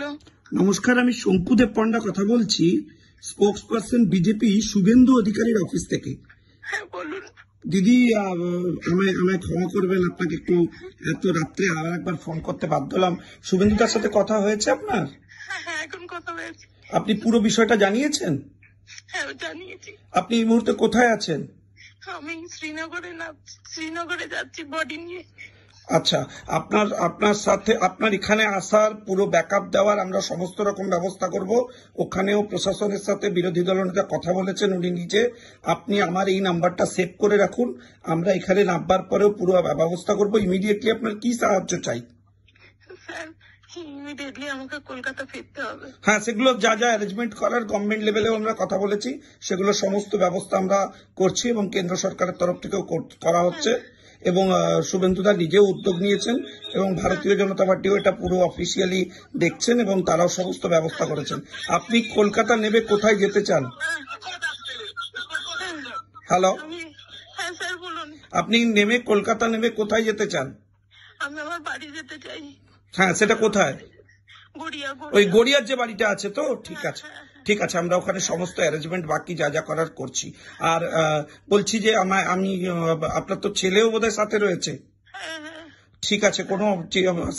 Hello, নমস্কার, আমি শঙ্কুদেব পণ্ডা কথা বলছি, স্পোক্সপারসন বিজেপি শুভেন্দু অধিকারীর অফিস থেকে। হ্যাঁ বলুন। দিদি, আমায় ক্ষমা করবেন, আপনাকে একটু এত রাত্রে আর একবার ফোন করতে বাধ্য হলাম। শুভেন্দুদার সাথে কথা হয়েছে আপনার? হ্যাঁ, এখন কথা হয়েছে। আপনি পুরো বিষয়টা জানিয়েছেন? হ্যাঁ জানিয়েছি। আপনি এই মুহূর্তে কোথায় আছেন? আমি শ্রীনগরে যাচ্ছি বডি নিয়ে। আচ্ছা, আপনার সাথে আপনার এখানে আসার পুরো ব্যাকআপ দেওয়ার আমরা সমস্ত রকম ব্যবস্থা করব। ওখানেও প্রশাসনের সাথে বিরোধী দলনেতা কথা বলেছেন উনি নিজে। আপনি আমার এই নাম্বারটা সেভ করে রাখুন, আমরা এখানে নামবার পরেও পুরো ব্যবস্থা করব। ইমিডিয়েটলি আপনার কি সাহায্য চাই? স্যার, ইমিডিয়েটলি আমাকে কলকাতা ফিরতে হবে। হ্যাঁ, সেগুলো যা যা অ্যারেঞ্জমেন্ট করার গভর্নমেন্ট লেভেলেও আমরা কথা বলেছি, সেগুলো সমস্ত ব্যবস্থা আমরা করছি এবং কেন্দ্র সরকারের তরফ থেকেও করা হচ্ছে। এবং শুভেন্দুদা নিজেও উদ্যোগ নিয়েছেন এবং ভারতীয় জনতা পার্টিও এটা পুরো অফিসিয়ালি দেখছেন এবং তারাও সমস্ত ব্যবস্থা করেছেন। আপনি কলকাতা নেমে কোথায় যেতে চান? হ্যালো, হ্যাঁ স্যার বলুন। আপনি কলকাতা নেমে কোথায় যেতে চান? আমি আমার বাড়ি যেতে চাই। হ্যাঁ, সেটা কোথায়? গড়িয়া। ওই গড়িয়ার যে বাড়িটা আছে তো? ঠিক আছে, ঠিক আছে, আমরা ওখানে সমস্ত অ্যারেঞ্জমেন্ট বাকি যা যা করার করছি। আর বলছি যে আমি আপনার তো ছেলেও বোধহয় সাথে রয়েছে। ঠিক আছে, কোনো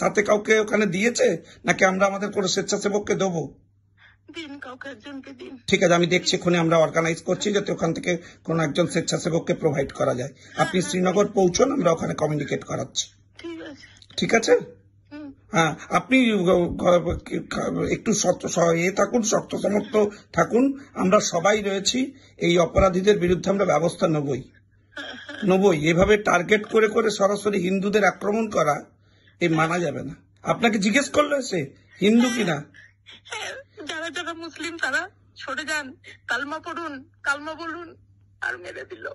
সাথে কাউকে ওখানে দিয়েছে নাকি আমরা আমাদের কোনো স্বেচ্ছাসেবককে দেবো? ঠিক আছে, আমি দেখছি, এখানে আমরা অর্গানাইজ করছি যাতে ওখান থেকে কোনো একজন স্বেচ্ছাসেবককে প্রোভাইড করা যায়। আপনি শ্রীনগর পৌঁছন, আমরা ওখানে কমিউনিকেট করাচ্ছি। ঠিক আছে? হ্যাঁ, আপনি একটু থাকুন, শক্ত সমর্থ থাকুন। আমরা সবাই রয়েছি, এই অপরাধীদের বিরুদ্ধে আমরা ব্যবস্থা নেবই। এভাবে টার্গেট করে করে সরাসরি হিন্দুদের আক্রমণ করা এই মানা যাবে না। আপনাকে জিজ্ঞেস করলো সে হিন্দু কিনা? যারা যারা মুসলিম তারা সরে যান, কালমা পড়ুন, কালমা বলুন, আর মেরে দিল।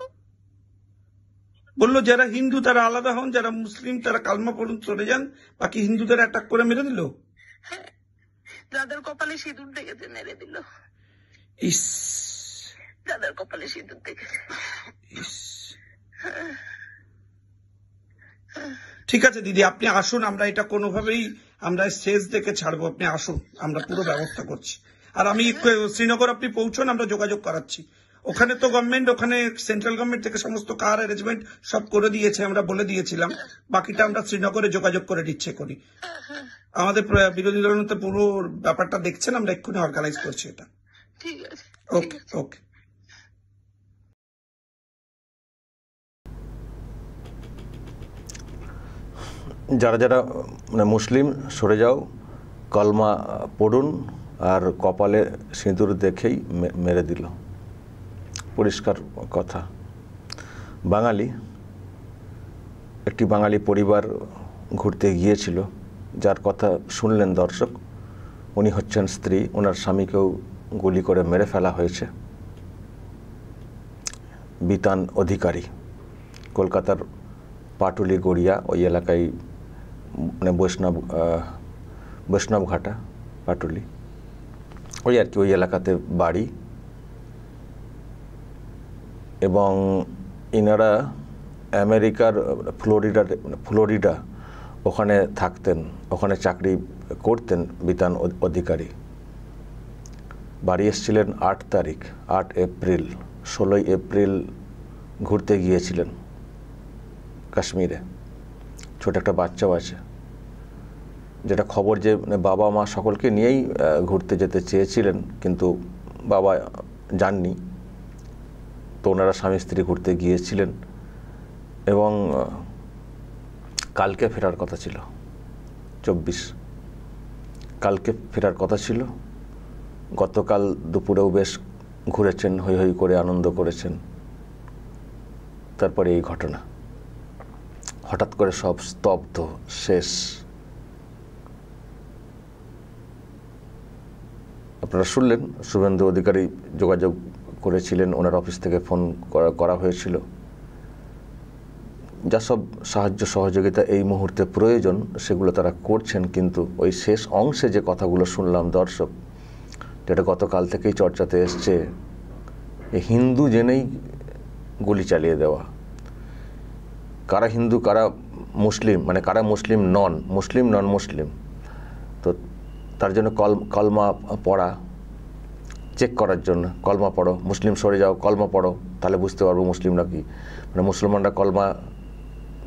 বললো যারা হিন্দু তারা আলাদা হন, যারা মুসলিম তারা কালমা পড়ুন, সরে যান, বাকি হিন্দুদের অ্যাটাক করে মেরে দিল। যাদের কপালে সিঁদুর দেখেছে মেরে দিল। ইস, যাদের কপালে সিঁদুর দেখেছে। ঠিক আছে দিদি, আপনি আসুন, আমরা এটা কোনোভাবেই আমরা শেষ দেখে ছাড়বো। আপনি আসুন, আমরা পুরো ব্যবস্থা করছি। আর আমি শ্রীনগর আপনি পৌঁছন, আমরা যোগাযোগ করাচ্ছি। ওখানে তো গভর্নমেন্ট, ওখানে সেন্ট্রাল গভর্নমেন্ট থেকে সমস্ত কার অ্যারেঞ্জমেন্ট সব করে দিয়েছে, আমরা বলে দিয়েছিলাম। বাকিটা আমরা শ্রীনগরে যোগাযোগ করে দিচ্ছে করি। আমাদের বিরোধী দলনেতা পুরো ব্যাপারটা দেখছেন, আমরা এক্ষুনি অর্গানাইজ করছি এটা। ঠিক আছে, ওকে ওকে। যারা যারা মানে মুসলিম সরে যাও, কলমা পড়ুন, আর কপালে সিঁদুর দেখেই মেরে দিল। পরিষ্কার কথা। একটি বাঙালি পরিবার ঘুরতে গিয়েছিল, যার কথা শুনলেন দর্শক। উনি হচ্ছেন স্ত্রী, ওনার স্বামীকেও গুলি করে মেরে ফেলা হয়েছে। বিতান অধিকারী, কলকাতার পাটুলি গড়িয়া ওই এলাকায়, মানে বৈষ্ণবঘাটা পাটুলি, ওই আর কি, ওই এলাকাতে বাড়ি। এবং ইনারা আমেরিকার ফ্লোরিডা ওখানে থাকতেন, ওখানে চাকরি করতেন বিতান অধিকারী। বাড়ি এসেছিলেন 8 এপ্রিল। 16 এপ্রিল ঘুরতে গিয়েছিলেন কাশ্মীরে। ছোট একটা বাচ্চাও আছে, যেটা খবর যে বাবা মা সকলকে নিয়েই ঘুরতে যেতে চেয়েছিলেন, কিন্তু বাবা যাননি। তো ওনারা স্বামী স্ত্রী ঘুরতে গিয়েছিলেন এবং কালকে ফেরার কথা ছিল, 24। কালকে ফেরার কথা ছিল। গতকাল দুপুরেও বেশ ঘুরেছেন, হৈ হৈ করে আনন্দ করেছেন। তারপরে এই ঘটনা, হঠাৎ করে সব স্তব্ধ, শেষ। আপনারা শুনলেন, শুভেন্দু অধিকারী যোগাযোগ করেছিলেন, ওনার অফিস থেকে ফোন করা হয়েছিল। যা সব সাহায্য সহযোগিতা এই মুহূর্তে প্রয়োজন সেগুলো তারা করছেন। কিন্তু ওই শেষ অংশে যে কথাগুলো শুনলাম দর্শক, যেটা গতকাল থেকেই চর্চাতে এসছে, হিন্দু জেনেই গুলি চালিয়ে দেওয়া। কারা হিন্দু কারা মুসলিম, মানে কারা মুসলিম নন মুসলিম, তো তার জন্য কলমা পড়া, চেক করার জন্য কলমা পড়ো, মুসলিম সরে যাও, কলমা পড়ো, তাহলে বুঝতে পারবো মুসলিমরা কি, মানে মুসলমানরা কলমা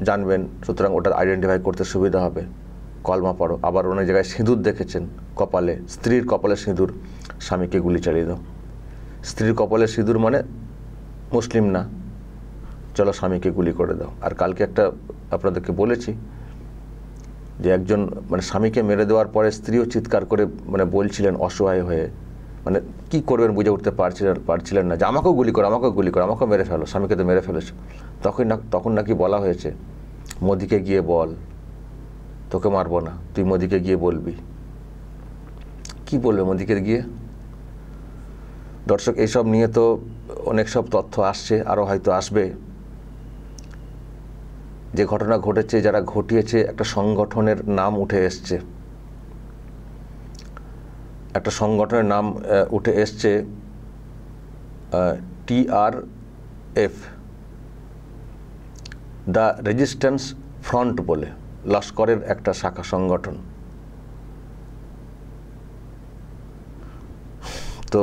জানবেন, সুতরাং ওটা আইডেন্টিফাই করতে সুবিধা হবে, কলমা পড়ো। আবার অনেক জায়গায় সিঁদুর দেখেছেন কপালে, স্ত্রীর কপালে সিঁদুর, স্বামীকে গুলি চালিয়ে দাও। স্ত্রীর কপালে সিঁদুর মানে মুসলিম না, চলো স্বামীকে গুলি করে দাও। আর কালকে একটা আপনাদেরকে বলেছি যে একজন মানে স্বামীকে মেরে দেওয়ার পরে স্ত্রীও চিৎকার করে মানে বলছিলেন অসহায় হয়ে, মানে কি করবেন বুঝে উঠতে পারছিলেন না, যে আমাকেও গুলি করো, আমাকেও গুলি করো, আমাকেও মেরে ফেলো, স্বামীকে তো মেরে ফেলেছো। তখন নাকি বলা হয়েছে মোদিকে গিয়ে বল, তোকে মারবো না, তুই মোদিকে গিয়ে বলবি। কি বলবে মোদিকে গিয়ে? দর্শক, এইসব নিয়ে তো অনেক সব তথ্য আসছে, আরও হয়তো আসবে। যে ঘটনা ঘটেছে, যারা ঘটিয়েছে একটা সংগঠনের নাম উঠে এসছে, একটা সংগঠনের নাম উঠে এসছে TRF, দ্য রেজিস্ট্যান্স ফ্রন্ট বলে, লস্করের একটা শাখা সংগঠন। তো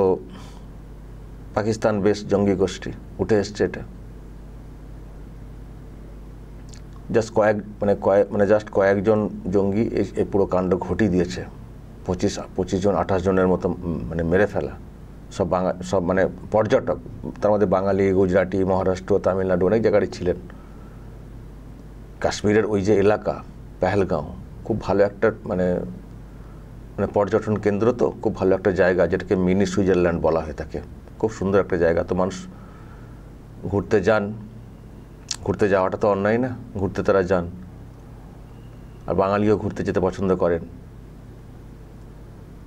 পাকিস্তান বেশ জঙ্গি গোষ্ঠী উঠে এসছে। এটা জাস্ট কয়েকজন জঙ্গি এই পুরো কাণ্ড ঘটিয়ে দিয়েছে। 25 জন 28 জনের মতো মানে মেরে ফেলা, সব মানে পর্যটক, তার মধ্যে বাঙালি, গুজরাটি, মহারাষ্ট্র, তামিলনাড়ু অনেক জায়গায় ছিলেন। কাশ্মীরের ওই যে এলাকা পেহেলগাঁও, খুব ভালো একটা মানে পর্যটন কেন্দ্র, তো খুব ভালো একটা জায়গা, যেটাকে মিনি সুইজারল্যান্ড বলা হয়ে থাকে। খুব সুন্দর একটা জায়গা, তো মানুষ ঘুরতে যান, ঘুরতে যাওয়াটা তো অন্যায় না, ঘুরতে তারা যান। আর বাঙালিও ঘুরতে যেতে পছন্দ করেন।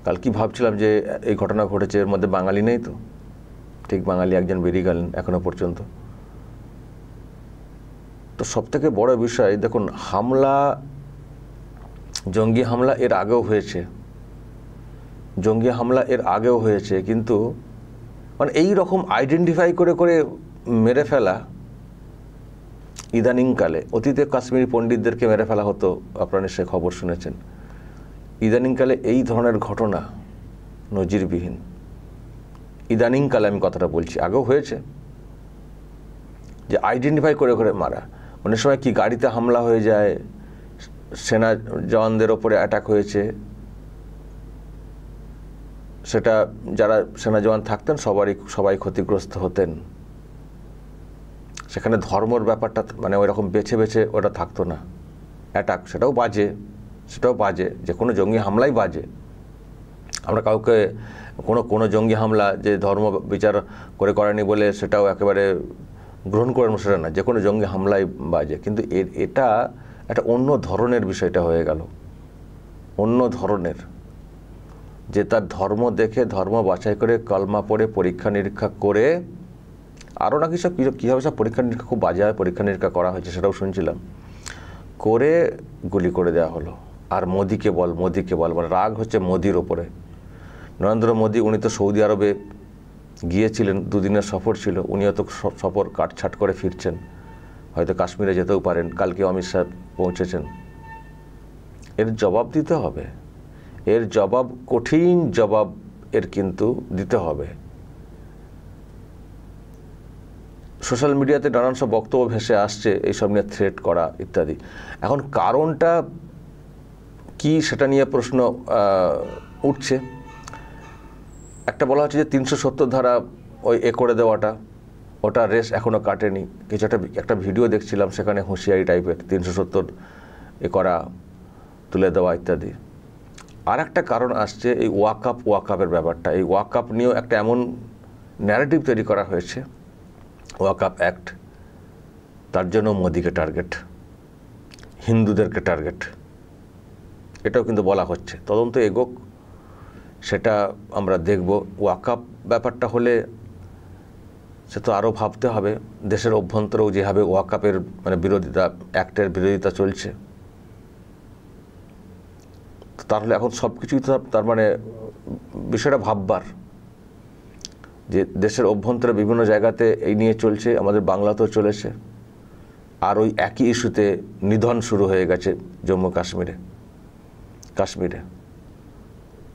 কাল কি ভাবছিলাম যে এই ঘটনা ঘটেছে, এর মধ্যে বাঙালি নেই, তো ঠিক বাঙালি একজন বেরিয়ে গেলেন এখনো পর্যন্ত। তো সবথেকে বড় বিষয় দেখুন, হামলা, জঙ্গি হামলা এর আগেও হয়েছে, কিন্তু মানে এই রকম আইডেন্টিফাই করে মেরে ফেলা ইদানিংকালে, অতীতে কাশ্মীরি পণ্ডিতদেরকে মেরে ফেলা হতো, আপনারা নিশ্চয়ই খবর শুনেছেন। ইদানিংকালে এই ধরনের ঘটনা নজিরবিহীন। ইদানিংকালে আমি কথাটা বলছি, আগেও হয়েছে, যে আইডেন্টিফাই করে মারা। অনেক সময় কি গাড়িতে হামলা হয়ে যায়, সেনা জওয়ানদের ওপরে অ্যাটাক হয়েছে, সেটা যারা সেনা জওয়ান থাকতেন সবাই ক্ষতিগ্রস্ত হতেন। সেখানে ধর্মর ব্যাপারটা মানে ওই রকম বেছে ওটা থাকতো না। অ্যাটাক সেটাও বাজে, যে কোনো জঙ্গি হামলাই বাজে। আমরা কাউকে কোনো জঙ্গি হামলা যে ধর্ম বিচার করেনি বলে সেটাও একেবারে গ্রহণ করেন, সেটা না, যে কোনো জঙ্গি হামলাই বাজে। কিন্তু এটা একটা অন্য ধরনের বিষয়টা হয়ে গেল, অন্য ধরনের, যে তার ধর্ম দেখে, ধর্ম বাছাই করে, কলমা পড়ে, পরীক্ষা নিরীক্ষা করে, আরও নাকি সব কীভাবে সব পরীক্ষা নিরীক্ষা, খুব বাজে পরীক্ষা নিরীক্ষা করা হয়েছে, সেটাও শুনছিলাম, করে গুলি করে দেওয়া হলো। আর মোদিকে বল, মানে রাগ হচ্ছে মোদির ওপরে। নরেন্দ্র মোদি, উনি তো সৌদি আরবে গিয়েছিলেন, 2 দিনের সফর ছিল, উনিও তো সফর কাটছাট করে ফিরছেন, হয়তো কাশ্মীরে যেতেও পারেন, কালকে অমিত শাহ পৌঁছেছেন। এর জবাব দিতে হবে, এর জবাব, কঠিন জবাব এর কিন্তু দিতে হবে। সোশ্যাল মিডিয়াতে নানান সব বক্তব্য ভেসে আসছে এইসব নিয়ে থ্রেট করা ইত্যাদি। এখন কারণটা কি সেটা নিয়ে প্রশ্ন উঠছে। একটা বলা হচ্ছে যে 370 ধারা ওই করে দেওয়াটা, ওটা রেস এখনও কাটেনি। কিছু একটা ভিডিও দেখছিলাম, সেখানে হুঁশিয়ারি টাইপের 370 করা, তুলে দেওয়া ইত্যাদি। আর একটা কারণ আসছে এই ওয়াকআপের ব্যাপারটা। এই ওয়াকআপ নিয়েও একটা এমন ন্যারেটিভ তৈরি করা হয়েছে, ওয়াকআপ অ্যাক্ট, তার জন্য মোদিকে টার্গেট, হিন্দুদেরকে টার্গেট, এটাও কিন্তু বলা হচ্ছে। তদন্ত এগোক, সেটা আমরা দেখব। ওয়াকআপ ব্যাপারটা হলে সে তো আরও ভাবতে হবে। দেশের অভ্যন্তরেও যেভাবে ওয়াকআপের মানে বিরোধিতা, অ্যাক্টের বিরোধিতা চলছে, তাহলে এখন সব কিছুই তার মানে বিষয়টা ভাববার, যে দেশের অভ্যন্তরে বিভিন্ন জায়গাতে এই নিয়ে চলছে, আমাদের বাংলাতেও চলেছে। আর ওই একই ইস্যুতে নিধন শুরু হয়ে গেছে জম্মু কাশ্মীরে।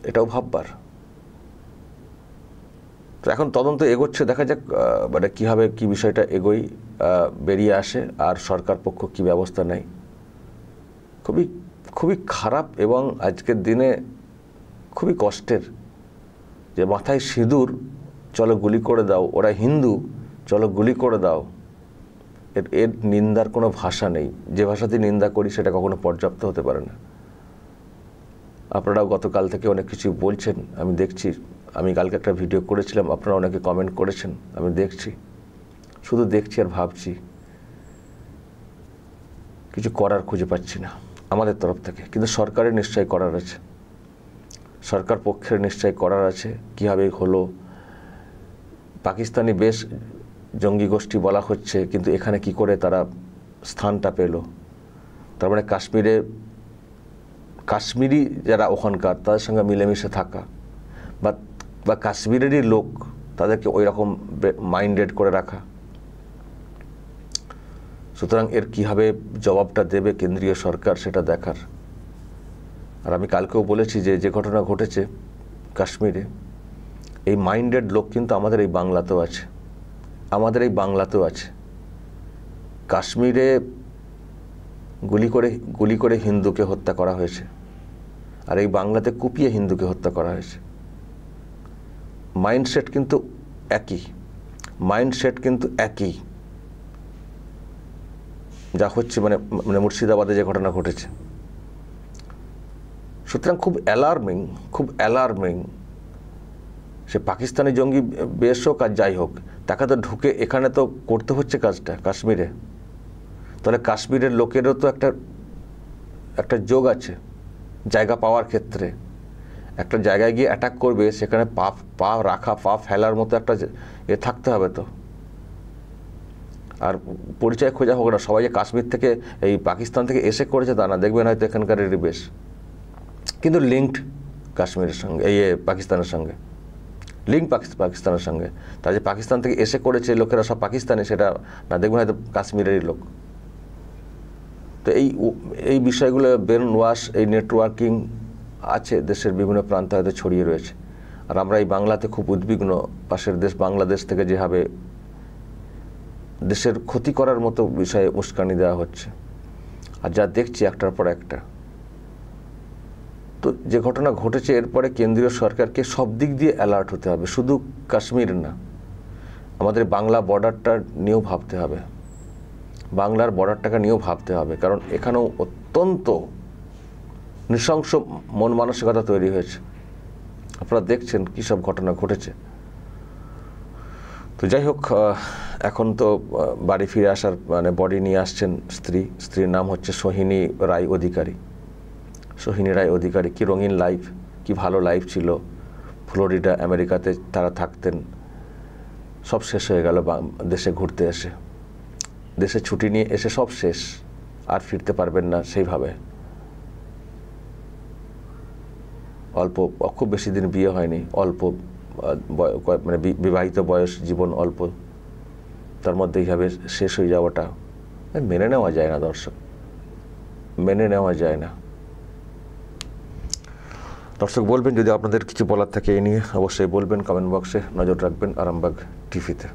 এটাও ভাববার। তো এখন তদন্ত এগোচ্ছে, দেখা যাক মানে কীভাবে কী বিষয়টা এগোই, বেরিয়ে আসে আর সরকার পক্ষ কী ব্যবস্থা নেয়। খুবই খুবই খারাপ এবং আজকের দিনে খুবই কষ্টের যে মাথায় সিঁদুর, চলো গুলি করে দাও, ওরা হিন্দু, চলো গুলি করে দাও। এর নিন্দার কোনো ভাষা নেই। যে ভাষাতে নিন্দা করি সেটা কখনো পর্যাপ্ত হতে পারে না। আপনারাও গতকাল থেকে অনেক কিছু বলছেন, আমি দেখছি। আমি কালকে একটা ভিডিও করেছিলাম, আপনারা অনেকে কমেন্ট করেছেন, আমি দেখছি, শুধু দেখছি আর ভাবছি, কিছু করার খুঁজে পাচ্ছি না আমাদের তরফ থেকে। কিন্তু সরকারের নিশ্চয়ই করার আছে, সরকার পক্ষের নিশ্চয়ই করার আছে। কীভাবে হলো, পাকিস্তানি বেশ জঙ্গি গোষ্ঠী বলা হচ্ছে, কিন্তু এখানে কি করে তারা স্থানটা পেল? তার মানে কাশ্মীরি যারা ওখানকার, তাদের সঙ্গে মিলেমিশে থাকা, বা কাশ্মীরেরই লোক, তাদেরকে ওই রকম মাইন্ডেড করে রাখা। সুতরাং এর কীভাবে জবাবটা দেবে কেন্দ্রীয় সরকার, সেটা দেখার। আর আমি কালকেও বলেছি যে ঘটনা ঘটেছে কাশ্মীরে, এই মাইন্ডেড লোক কিন্তু আমাদের এই বাংলাতেও আছে, আমাদের এই বাংলাতেও আছে। কাশ্মীরে গুলি করে হিন্দুকে হত্যা করা হয়েছে, আর এই বাংলাতে কুপিয়ে হিন্দুকে হত্যা করা হয়েছে। মাইন্ডসেট কিন্তু একই, যা হচ্ছে মানে মুর্শিদাবাদে যে ঘটনা ঘটেছে। সুতরাং খুব অ্যালার্মিং। সে পাকিস্তানি জঙ্গি বেশ হোক আর যাই হোক, তাকে তো ঢুকে এখানে তো করতে হচ্ছে কাজটা কাশ্মীরে। তাহলে কাশ্মীরের লোকেরও তো একটা যোগ আছে জায়গা পাওয়ার ক্ষেত্রে। একটা জায়গায় গিয়ে অ্যাটাক করবে, সেখানে পা রাখা, পা ফেলার মতো একটা থাকতে হবে তো। আর পরিচয় খোঁজা হোক না, সবাই যে কাশ্মীর থেকে এই পাকিস্তান থেকে এসে করেছে তা না, দেখবেন হয়তো এখানকারেরই বেশ, কিন্তু লিঙ্কড কাশ্মীরের সঙ্গে, এই পাকিস্তানের সঙ্গে লিঙ্ক, পাকিস্তানের সঙ্গে। তার যে পাকিস্তান থেকে এসে করেছে লোকেরা সব পাকিস্তানি, সেটা না, দেখবেন হয়তো কাশ্মীরেরই লোক। তো এই বিষয়গুলো ব্রেন ওয়াশ, এই নেটওয়ার্কিং আছে দেশের বিভিন্ন প্রান্তে হয়তো ছড়িয়ে রয়েছে। আর আমরা এই বাংলাতে খুব উদ্বিগ্ন, পাশের দেশ বাংলাদেশ থেকে যেভাবে দেশের ক্ষতি করার মতো বিষয়ে উস্কানি দেওয়া হচ্ছে, আর যা দেখছি একটার পর একটা। তো যে ঘটনা ঘটেছে, এরপরে কেন্দ্রীয় সরকারকে সব দিক দিয়ে অ্যালার্ট হতে হবে, শুধু কাশ্মীর না, আমাদের বাংলা বর্ডারটা নিয়েও ভাবতে হবে, বাংলার বর্ডারটাকে নিয়েও ভাবতে হবে। কারণ এখানেও অত্যন্ত নৃশংস মন মানসিকতা তৈরি হয়েছে। আপনারা দেখছেন কী সব ঘটনা ঘটেছে। তো যাই হোক, এখন তো বাড়ি ফিরে আসার মানে বডি নিয়ে আসছেন স্ত্রীর নাম হচ্ছে সোহিনী রায় অধিকারী। কি রঙিন লাইফ, কি ভালো লাইফ ছিল। ফ্লোরিডা, আমেরিকাতে তারা থাকতেন, সব শেষ হয়ে গেল দেশে ঘুরতে এসে। দেশে ছুটি নিয়ে এসে সব শেষ, আর ফিরতে পারবেন না সেইভাবে। খুব বেশি দিন বিয়ে হয়নি, অল্প মানে বিবাহিত বয়স, জীবন অল্প, তার মধ্যে এইভাবে শেষ হয়ে যাওয়াটা মেনে নেওয়া যায় না দর্শক, মেনে নেওয়া যায় না। দর্শক বলবেন যদি আপনাদের কিছু বলার থাকে এই নিয়ে, অবশ্যই বলবেন কমেন্ট বক্সে। নজর রাখবেন আরামবাগ টিভিতে।